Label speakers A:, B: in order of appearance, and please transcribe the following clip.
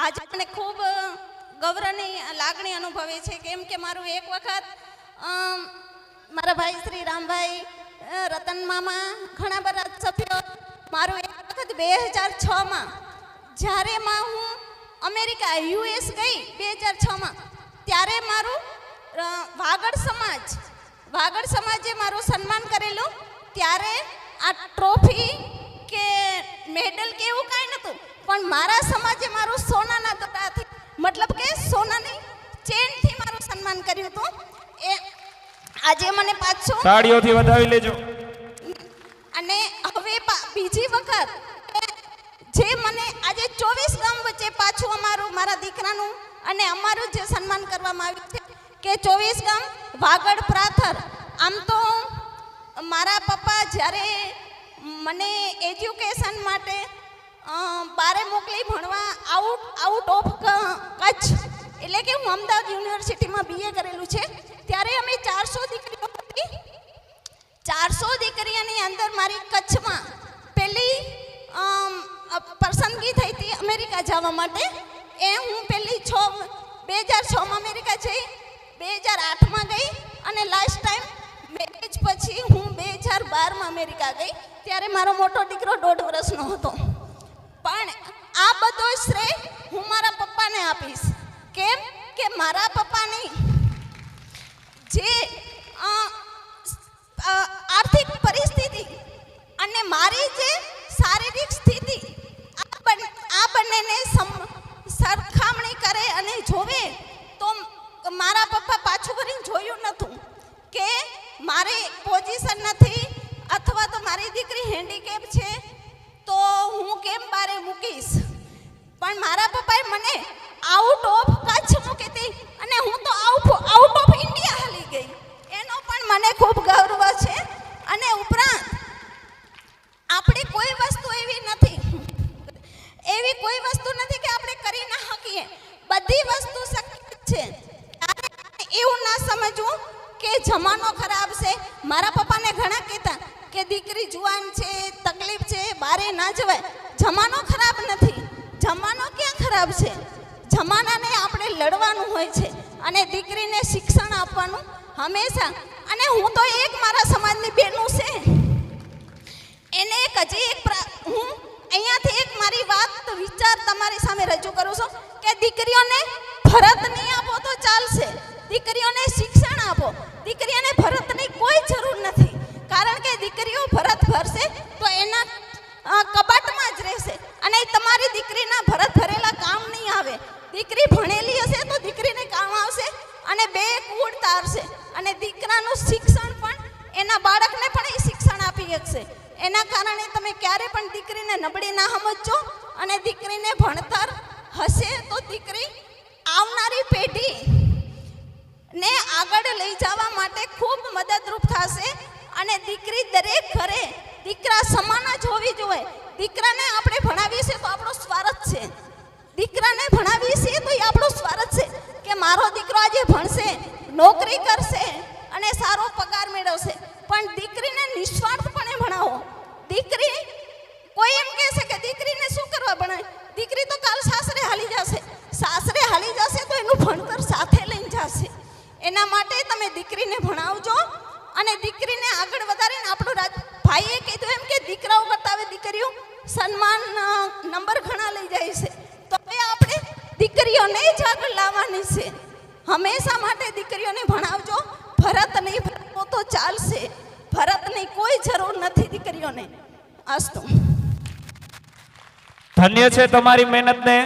A: આજ મને ખૂબ ગૌરવની લાગણી અનુભવે છે, કેમ કે મારું એક વખત મારા ભાઈ શ્રી રામભાઈ, રતન મામા, ઘણા બધા સભ્યો, મારું એક વખત 2006માં જ્યારે હું અમેરિકા યુએસ ગઈ 2006માં, ત્યારે મારું વાગડ સમાજે મારું સન્માન કરેલું. ત્યારે આ ટ્રોફી કે મેડલ કે એવું કાંઈ નહોતું, પણ મારા સમાજે મારું સોનાના દોરાથી, મતલબ કે સોનાની ચેનથી મારું સન્માન કર્યું હતું. એ આજે મને પાછું
B: તાળીઓથી વધાવી લેજો.
A: અને હવે બીજી વખત જે મને આજે 24 ગામ વચ્ચે પાછું મારા દીકરાનું અને અમારું જે સન્માન કરવામાં આવ્યું છે કે 24 ગામ વાગડ પ્રાથર. આમ તો મારા પપ્પા જ્યારે મને એજ્યુકેશન માટે બારે મોકલી ભણવા આઉટ ઓફ કચ્છ, એટલે કે હું અમદાવાદ યુનિવર્સિટીમાં BA કરેલું છે, ત્યારે અમે 400 દીકરીઓ હતી. 400 દીકરીઓની અંદર મારી કચ્છમાં પહેલી પસંદગી થઈ હતી અમેરિકા જવા માટે. એ હું પહેલી 2006માં અમેરિકા જઈ, 2008માં ગઈ અને લાસ્ટ ટાઈમ મેરેજ પછી હું 2012માં અમેરિકા ગઈ. ત્યારે મારો મોટો દીકરો 1.5 વર્ષનો હતો. પણ આ બધો શ્રેય હું મારા પપ્પાને આપીશ. કેમ કે મારા પપ્પાની જે આર્થિક પરિસ્થિતિ અને મારી જે શારીરિક સ્થિતિ, આ બંનેને સરખામણી કરે અને જોવે તો મારા પપ્પા પાછું કરીને જોયું નહોતું કે મારી પોઝિશન નથી અથવા તો મારી દીકરી હેન્ડીકેપ છે તો હું કેમ બારે મૂકીશ. પણ મારા પપ્પાએ મને આઉટ ઓફ કચ્છ મૂકી હતી અને હું તો આઉટ ઓફ ઇન્ડિયા હાલી ગઈ. એનો પણ મને ખૂબ ગૌરવ છે. અને ઉપરાંત આપણી કોઈ વસ્તુ એવી કોઈ વસ્તુ નથી કે આપણે કરી ના શકીએ. બધી વસ્તુ શક્ય છે. એવું ના સમજવું કે જમાનો ખરાબ છે. મારા પપ્પાને ઘણા કહેતા કે દીકરી જુવાન છે, તકલીફ છે, બારે ના જવાય. જમાનો ખરાબ નથી. જમાનો ક્યાં ખરાબ છે? જમાનાને આપણે લડવાનું હોય છે અને દીકરીને શિક્ષણ આપવાનું હંમેશા. અને હું તો એક મારા સમાજની બેનું છે એને હું અહીંયાથી એક મારી વિચાર તમારી સામે રજૂ કરું છું કે દીકરીઓને ભરત નહીં આપો તો ચાલશે, દીકરીઓને શિક્ષણ આપો. દીકરીઓને ભરતની કોઈ જરૂર નથી, કારણ કે દીકરીઓ ભરત ભરશે તો એના કબાટમાં જ રહેશે અને તમારી દીકરીના ભરત ભરેલા કામ નહીં આવે. દીકરી ભણેલી હશે તો દીકરીને કામ આવશે અને બે કુળ તારશે. અને દીકરાનું શિક્ષણ પણ એના બાળકને પણ એ શિક્ષણ આપી શકશે. એના કારણે તમે ક્યારે પણ દીકરીને નબળી ના સમજજો. અને દીકરીને ભણતર હશે તો દીકરી આવનારી પેઢીને આગળ લઈ જવા માટે ખૂબ મદદરૂપ થશે. અને દીકરી દરેક ઘરે દીકરા સમાન જ હોવી જોઈએ. દીકરાને આપણે ભણાવીએ છીએ તો આપણો સ્વાર્થ છે. દીકરાને ભણાવીએ છીએ તો એ આપણો સ્વાર્થ છે કે મારો દીકરો આજે ભણશે, નોકરી કરશે અને સારો પગાર મેળવશે. પણ દીકરીને નિસ્વાર્થપણે ભણાવો. દીકરી કોઈ એમ કહેશે કે દીકરીને શું કરવા ભણાય, દીકરી તો કાલ સાસરે હાલી જશે. સાસરે હાલી જશે તો એનું ભણતર સાથે લઈને જશે. એના માટે તમે દીકરીને ભણાવજો અને દીકરીને આગળ વધારીને આપણું ભાઈએ કીધું એમ કે દીકરાઓ કરતા હવે દીકરીઓ સન્માન નંબર ઘણા લઈ જાય છે. તો હવે આપણે દીકરીઓને જ આગળ લાવવાની છે. હંમેશા માટે દીકરીઓને ભણાવજો. ભરત નહીં ભણવો તો ચાલશે. ભરતની કોઈ જરૂર નથી દીકરીઓને. અસ્તુ.
B: ધન્ય છે તમારી મહેનતને.